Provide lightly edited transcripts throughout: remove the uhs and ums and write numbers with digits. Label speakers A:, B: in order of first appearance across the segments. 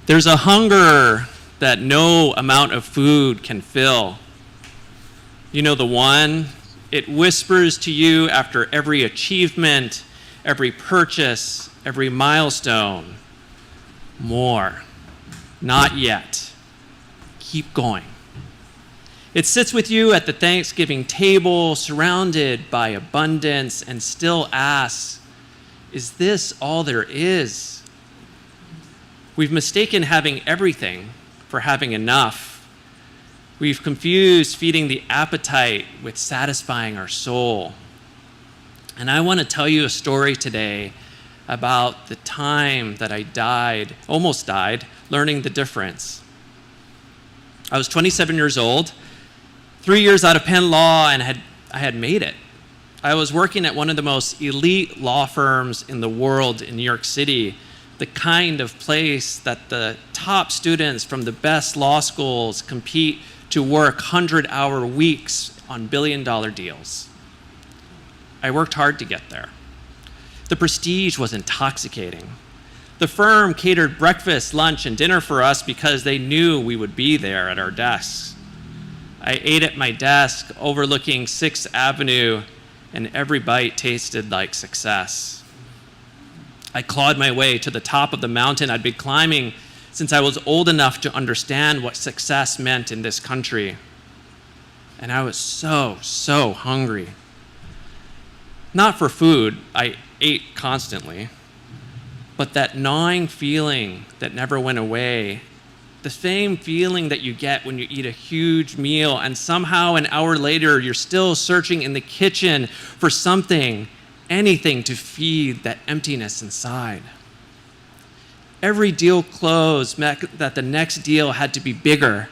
A: There's a hunger that no amount of food can fill. You know the one? It whispers to you after every achievement, every purchase, every milestone. More. Not yet. Keep going. It sits with you at the Thanksgiving table, surrounded by abundance, and still asks, is this all there is? We've mistaken having everything for having enough. We've confused feeding the appetite with satisfying our soul. And I want to tell you a story today about the time that I almost died, learning the difference. I was 27 years old, 3 years out of Penn Law, and I had made it. I was working at one of the most elite law firms in the world in New York City, the kind of place that the top students from the best law schools compete to work 100-hour weeks on billion-dollar deals. I worked hard to get there. The prestige was intoxicating. The firm catered breakfast, lunch, and dinner for us because they knew we would be there at our desks. I ate at my desk overlooking 6th Avenue, and every bite tasted like success. I clawed my way to the top of the mountain I'd been climbing since I was old enough to understand what success meant in this country. And I was so hungry. Not for food, I ate constantly, but that gnawing feeling that never went away, the same feeling that you get when you eat a huge meal and somehow an hour later you're still searching in the kitchen for something, anything to feed that emptiness inside. Every deal closed meant that the next deal had to be bigger.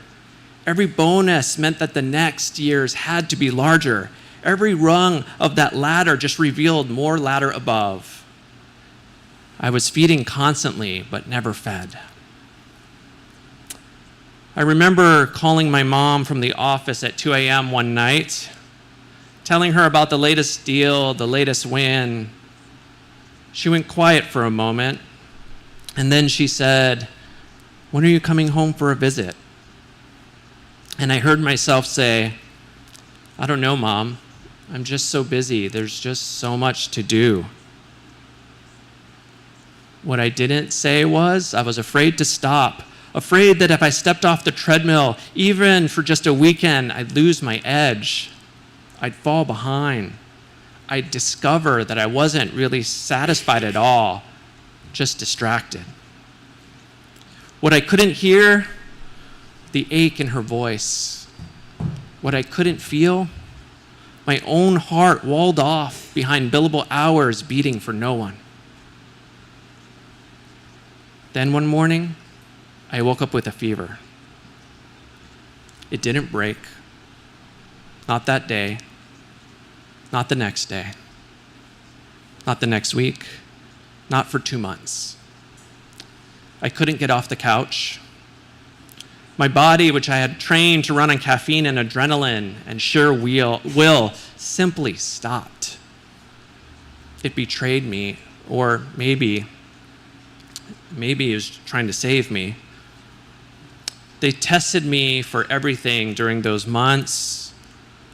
A: Every bonus meant that the next year's had to be larger. Every rung of that ladder just revealed more ladder above. I was feeding constantly, but never fed. I remember calling my mom from the office at 2 a.m. one night, telling her about the latest deal, the latest win. She went quiet for a moment, and then she said, "When are you coming home for a visit?" And I heard myself say, "I don't know, Mom. I'm just so busy. There's just so much to do." What I didn't say was I was afraid to stop, afraid that if I stepped off the treadmill, even for just a weekend, I'd lose my edge. I'd fall behind. I'd discover that I wasn't really satisfied at all, just distracted. What I couldn't hear, the ache in her voice. What I couldn't feel, my own heart walled off behind billable hours beating for no one. Then one morning, I woke up with a fever. It didn't break. Not that day. Not the next day. Not the next week. Not for 2 months. I couldn't get off the couch. My body, which I had trained to run on caffeine and adrenaline and sheer will, simply stopped. It betrayed me, or maybe it was trying to save me. They tested me for everything during those months: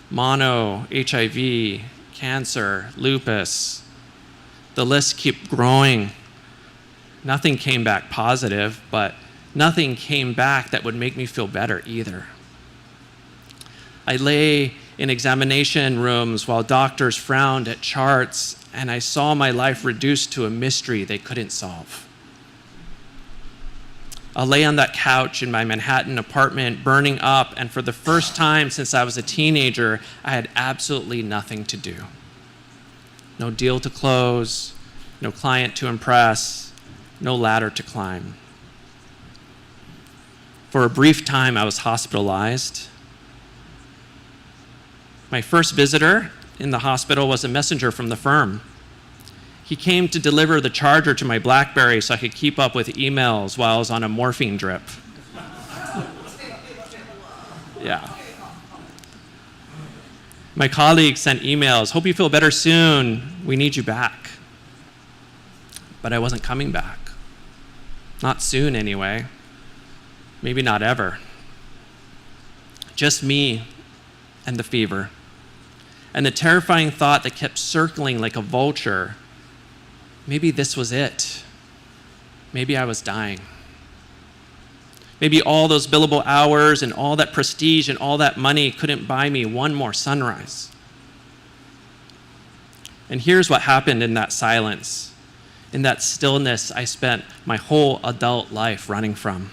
A: mono, HIV, cancer, lupus. The list kept growing. Nothing came back positive, but nothing came back that would make me feel better either. I lay in examination rooms while doctors frowned at charts, and I saw my life reduced to a mystery they couldn't solve. I lay on that couch in my Manhattan apartment, burning up, and for the first time since I was a teenager, I had absolutely nothing to do. No deal to close, no client to impress, no ladder to climb. For a brief time, I was hospitalized. My first visitor in the hospital was a messenger from the firm. He came to deliver the charger to my BlackBerry so I could keep up with emails while I was on a morphine drip. Yeah. My colleagues sent emails, "Hope you feel better soon. We need you back." But I wasn't coming back. Not soon, anyway. maybe not ever. Just me and the fever. And the terrifying thought that kept circling like a vulture, maybe this was it. Maybe I was dying. Maybe all those billable hours and all that prestige and all that money couldn't buy me one more sunrise. And here's what happened in that silence. In that stillness I spent my whole adult life running from.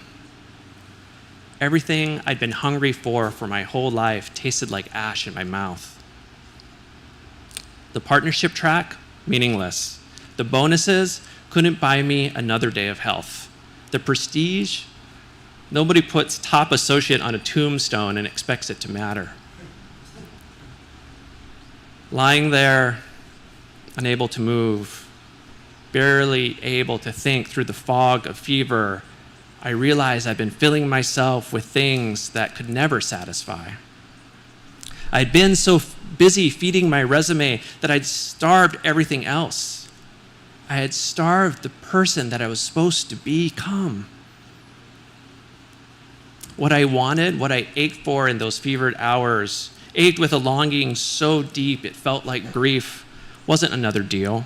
A: Everything I'd been hungry for my whole life tasted like ash in my mouth. The partnership track, meaningless. The bonuses couldn't buy me another day of health. The prestige, nobody puts top associate on a tombstone and expects it to matter. Lying there, unable to move, barely able to think through the fog of fever, I realized I'd been filling myself with things that could never satisfy. I'd been so busy feeding my resume that I'd starved everything else. I had starved the person that I was supposed to become. What I wanted, what I ached for in those fevered hours, ached with a longing so deep it felt like grief, wasn't another deal.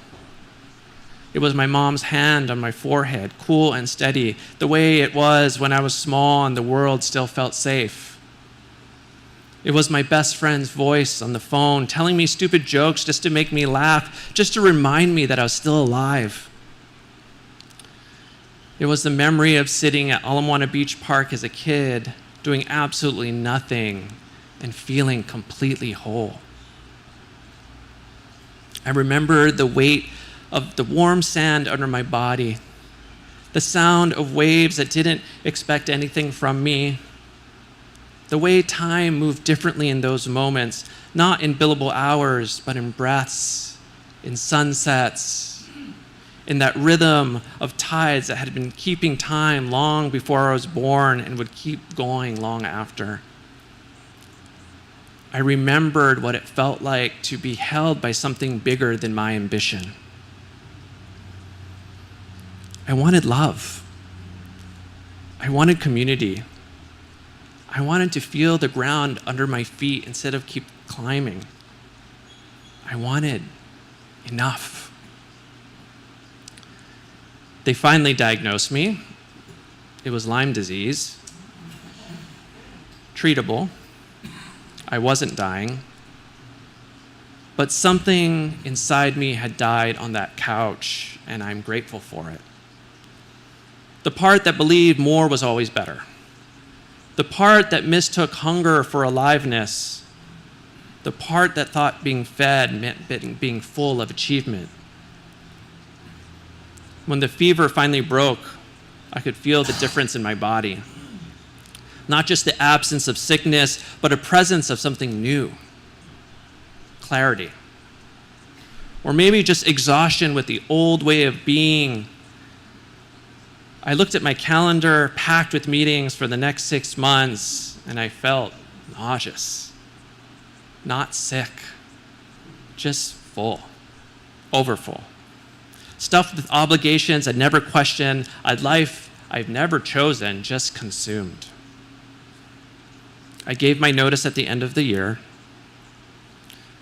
A: It was my mom's hand on my forehead, cool and steady, the way it was when I was small and the world still felt safe. It was my best friend's voice on the phone telling me stupid jokes just to make me laugh, just to remind me that I was still alive. It was the memory of sitting at Ala Moana Beach Park as a kid, doing absolutely nothing and feeling completely whole. I remember the weight of the warm sand under my body, the sound of waves that didn't expect anything from me, the way time moved differently in those moments, not in billable hours, but in breaths, in sunsets, in that rhythm of tides that had been keeping time long before I was born and would keep going long after. I remembered what it felt like to be held by something bigger than my ambition. I wanted love. I wanted community. I wanted to feel the ground under my feet instead of keep climbing. I wanted enough. They finally diagnosed me. It was Lyme disease. Treatable. I wasn't dying. But something inside me had died on that couch, and I'm grateful for it. The part that believed more was always better. The part that mistook hunger for aliveness. The part that thought being fed meant being full of achievement. When the fever finally broke, I could feel the difference in my body. Not just the absence of sickness, but a presence of something new. Clarity. Or maybe just exhaustion with the old way of being. I looked at my calendar, packed with meetings for the next 6 months, and I felt nauseous. Not sick, just full, overfull. Stuffed with obligations I'd never questioned, a life I've never chosen, just consumed. I gave my notice at the end of the year.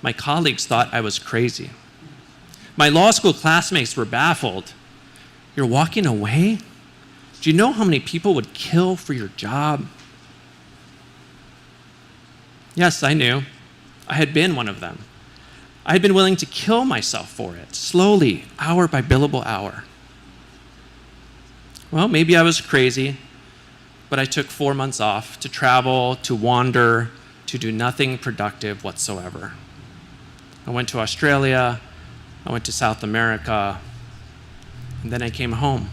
A: My colleagues thought I was crazy. My law school classmates were baffled. You're walking away? Do you know how many people would kill for your job? Yes, I knew. I had been one of them. I had been willing to kill myself for it, slowly, hour by billable hour. Well, maybe I was crazy, but I took 4 months off to travel, to wander, to do nothing productive whatsoever. I went to Australia, I went to South America, and then I came home.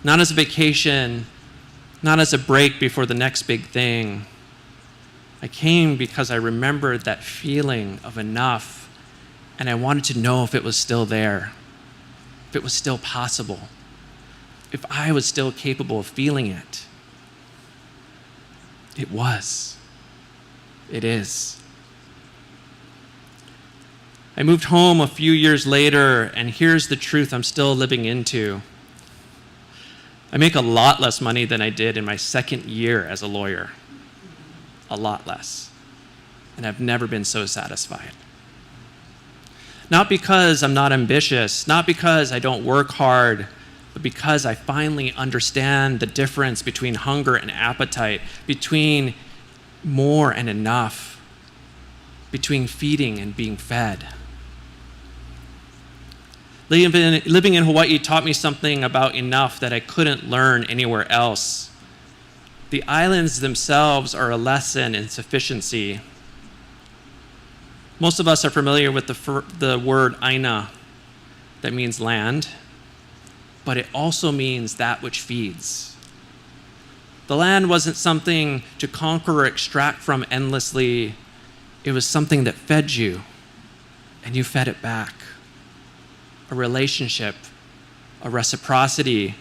A: Not as a vacation, not as a break before the next big thing. I came because I remembered that feeling of enough, and I wanted to know if it was still there, if it was still possible, if I was still capable of feeling it. It was. It is. I moved home a few years later, and here's the truth I'm still living into. I make a lot less money than I did in my second year as a lawyer. A lot less. And I've never been so satisfied. Not because I'm not ambitious, not because I don't work hard, but because I finally understand the difference between hunger and appetite, between more and enough, between feeding and being fed. Living in Hawaii taught me something about enough that I couldn't learn anywhere else. The islands themselves are a lesson in sufficiency. Most of us are familiar with the word aina, that means land, but it also means that which feeds. The land wasn't something to conquer or extract from endlessly. It was something that fed you, and you fed it back. A relationship, a reciprocity.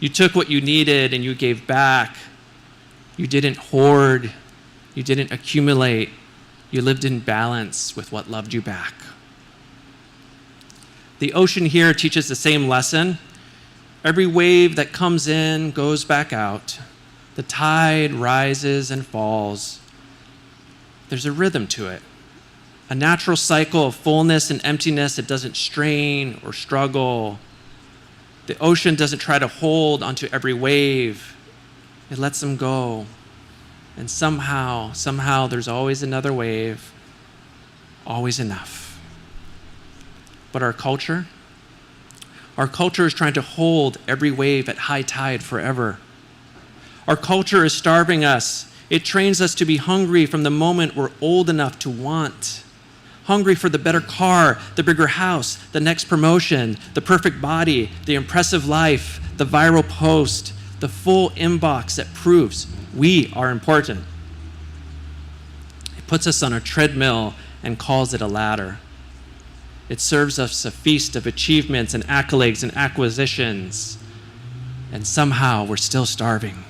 A: You took what you needed and you gave back. You didn't hoard. You didn't accumulate. You lived in balance with what loved you back. The ocean here teaches the same lesson. Every wave that comes in goes back out. The tide rises and falls. There's a rhythm to it. A natural cycle of fullness and emptiness that doesn't strain or struggle. The ocean doesn't try to hold onto every wave. It lets them go. And somehow there's always another wave, always enough. But our culture is trying to hold every wave at high tide forever. Our culture is starving us. It trains us to be hungry from the moment we're old enough to want. Hungry for the better car, the bigger house, the next promotion, the perfect body, the impressive life, the viral post, the full inbox that proves we are important. It puts us on a treadmill and calls it a ladder. It serves us a feast of achievements and accolades and acquisitions, and somehow we're still starving.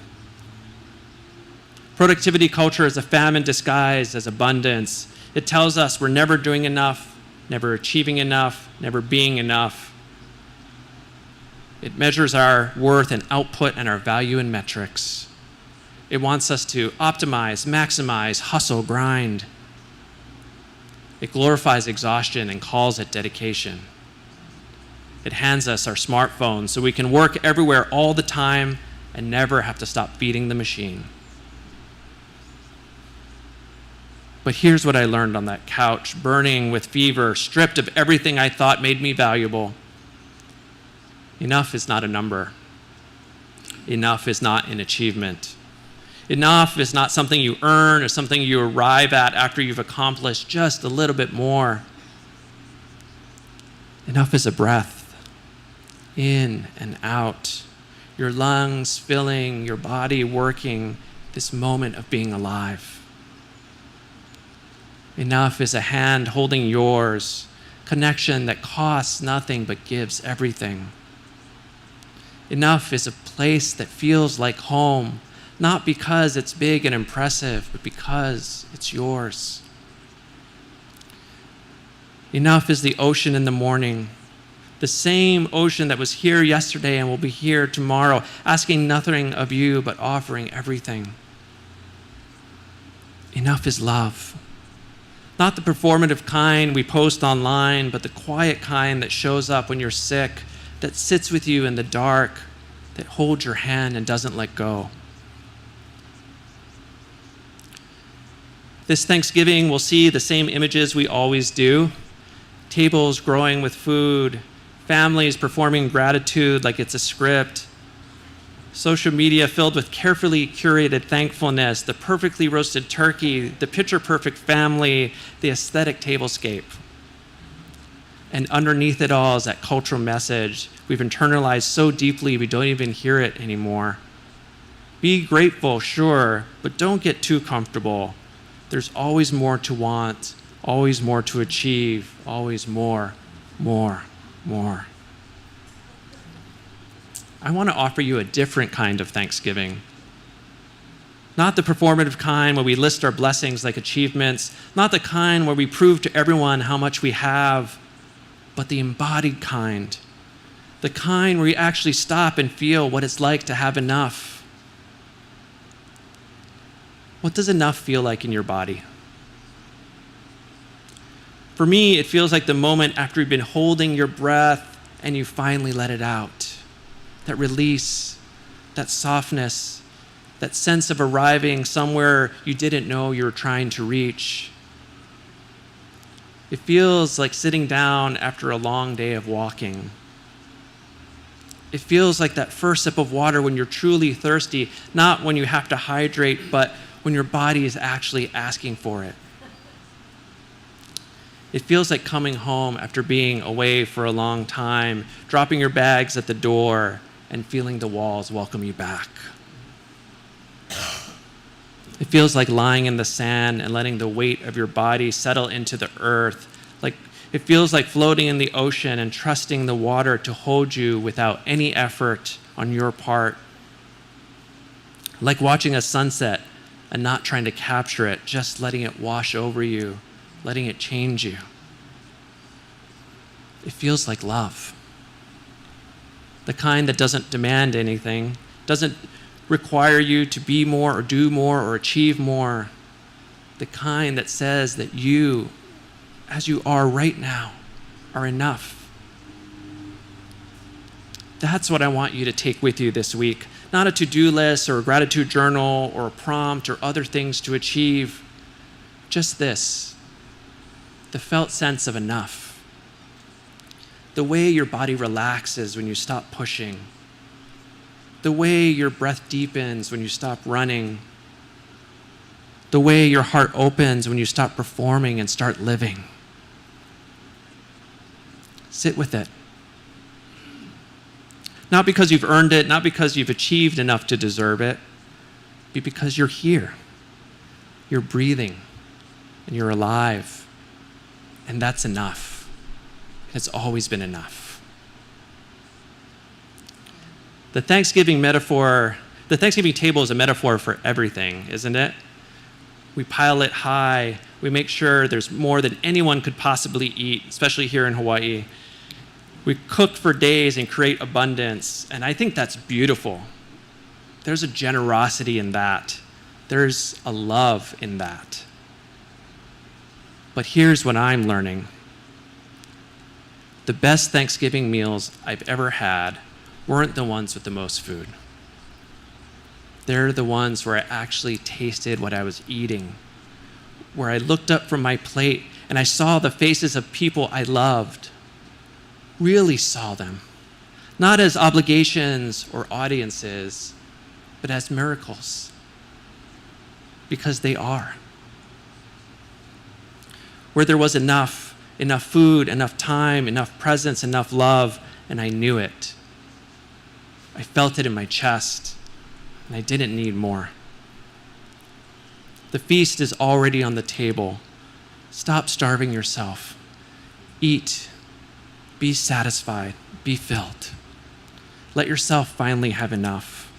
A: Productivity culture is a famine disguised as abundance. It tells us we're never doing enough, never achieving enough, never being enough. It measures our worth in output and our value in metrics. It wants us to optimize, maximize, hustle, grind. It glorifies exhaustion and calls it dedication. It hands us our smartphones so we can work everywhere all the time and never have to stop feeding the machine. But here's what I learned on that couch, burning with fever, stripped of everything I thought made me valuable. Enough is not a number. Enough is not an achievement. Enough is not something you earn or something you arrive at after you've accomplished just a little bit more. Enough is a breath, in and out, your lungs filling, your body working, this moment of being alive. Enough is a hand holding yours, connection that costs nothing but gives everything. Enough is a place that feels like home, not because it's big and impressive, but because it's yours. Enough is the ocean in the morning, the same ocean that was here yesterday and will be here tomorrow, asking nothing of you but offering everything. Enough is love. Not the performative kind we post online, but the quiet kind that shows up when you're sick, that sits with you in the dark, that holds your hand and doesn't let go. This Thanksgiving, we'll see the same images we always do. Tables growing with food, families performing gratitude like it's a script, social media filled with carefully curated thankfulness, the perfectly roasted turkey, the picture-perfect family, the aesthetic tablescape. And underneath it all is that cultural message we've internalized so deeply we don't even hear it anymore. Be grateful, sure, but don't get too comfortable. There's always more to want, always more to achieve, always more. I want to offer you a different kind of Thanksgiving. Not the performative kind where we list our blessings like achievements, not the kind where we prove to everyone how much we have, but the embodied kind. The kind where you actually stop and feel what it's like to have enough. What does enough feel like in your body? For me, it feels like the moment after you've been holding your breath and you finally let it out. That release, that softness, that sense of arriving somewhere you didn't know you were trying to reach. It feels like sitting down after a long day of walking. It feels like that first sip of water when you're truly thirsty, not when you have to hydrate, but when your body is actually asking for it. It feels like coming home after being away for a long time, dropping your bags at the door, and feeling the walls welcome you back. It feels like lying in the sand and letting the weight of your body settle into the earth. It feels like floating in the ocean and trusting the water to hold you without any effort on your part. Like watching a sunset and not trying to capture it, just letting it wash over you, letting it change you. It feels like love. The kind that doesn't demand anything, doesn't require you to be more or do more or achieve more. The kind that says that you, as you are right now, are enough. That's what I want you to take with you this week. Not a to-do list or a gratitude journal or a prompt or other things to achieve. Just this, the felt sense of enough. The way your body relaxes when you stop pushing. The way your breath deepens when you stop running. The way your heart opens when you stop performing and start living. Sit with it. Not because you've earned it, not because you've achieved enough to deserve it, but because you're here. You're breathing, and you're alive, and that's enough. It's always been enough. The Thanksgiving table is a metaphor for everything, isn't it? We pile it high. We make sure there's more than anyone could possibly eat, especially here in Hawaii. We cook for days and create abundance, and I think that's beautiful. There's a generosity in that. There's a love in that. But here's what I'm learning. The best Thanksgiving meals I've ever had weren't the ones with the most food. They're the ones where I actually tasted what I was eating, where I looked up from my plate and I saw the faces of people I loved, really saw them, not as obligations or audiences, but as miracles, because they are. Where there was enough food, enough time, enough presence, enough love, and I knew it. I felt it in my chest, and I didn't need more. The feast is already on the table. Stop starving yourself. Eat. Be satisfied. Be filled. Let yourself finally have enough.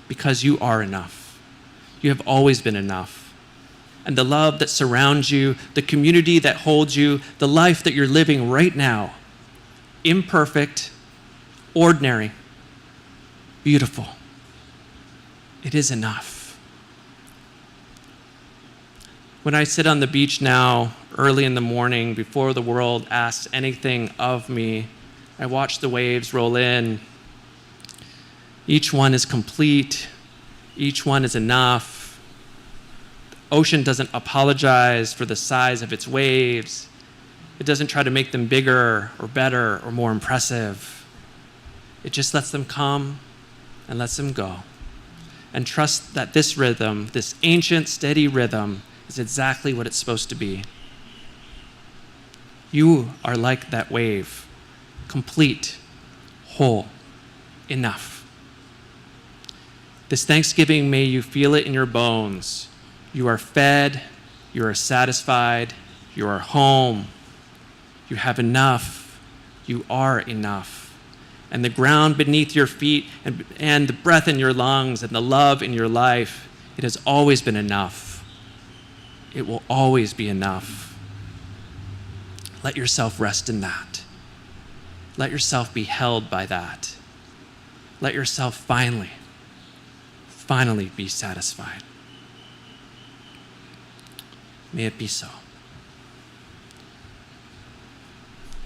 A: Because you are enough. You have always been enough. And the love that surrounds you, the community that holds you, the life that you're living right now, imperfect, ordinary, beautiful. It is enough. When I sit on the beach now, early in the morning, before the world asks anything of me, I watch the waves roll in. Each one is complete. Each one is enough. The ocean doesn't apologize for the size of its waves. It doesn't try to make them bigger or better or more impressive. It just lets them come and lets them go. And trust that this rhythm, this ancient, steady rhythm, is exactly what it's supposed to be. You are like that wave, complete, whole, enough. This Thanksgiving, may you feel it in your bones. You are fed, you are satisfied, you are home, you have enough, you are enough. And the ground beneath your feet and the breath in your lungs and the love in your life, it has always been enough. It will always be enough. Let yourself rest in that. Let yourself be held by that. Let yourself finally be satisfied. May it be so.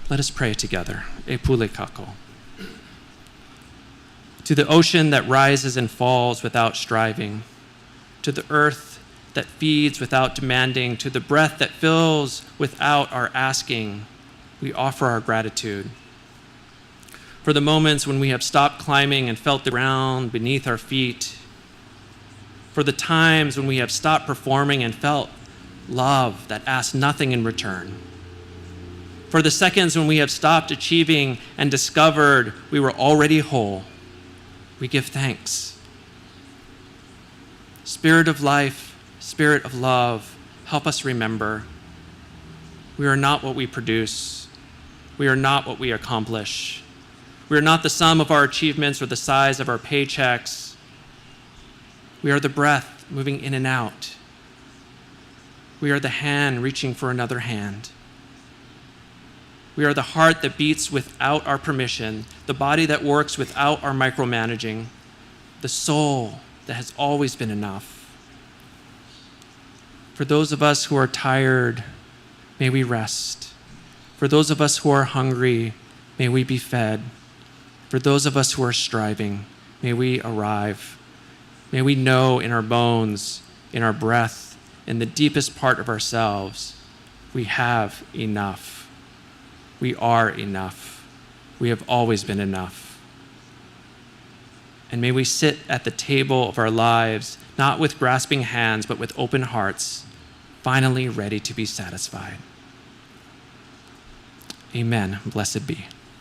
A: Let us pray together. E pule kako. To the ocean that rises and falls without striving, to the earth that feeds without demanding, to the breath that fills without our asking, we offer our gratitude. For the moments when we have stopped climbing and felt the ground beneath our feet, for the times when we have stopped performing and felt love that asks nothing in return, for the seconds when we have stopped achieving and discovered we were already whole, we give thanks. Spirit of life, Spirit of love, help us remember we are not what we produce. We are not what we accomplish. We are not the sum of our achievements or the size of our paychecks. We are the breath moving in and out. We are the hand reaching for another hand. We are the heart that beats without our permission, the body that works without our micromanaging, the soul that has always been enough. For those of us who are tired, may we rest. For those of us who are hungry, may we be fed. For those of us who are striving, may we arrive. May we know in our bones, in our breath, in the deepest part of ourselves, we have enough. We are enough. We have always been enough. And may we sit at the table of our lives, not with grasping hands, but with open hearts, finally ready to be satisfied. Amen. Blessed be.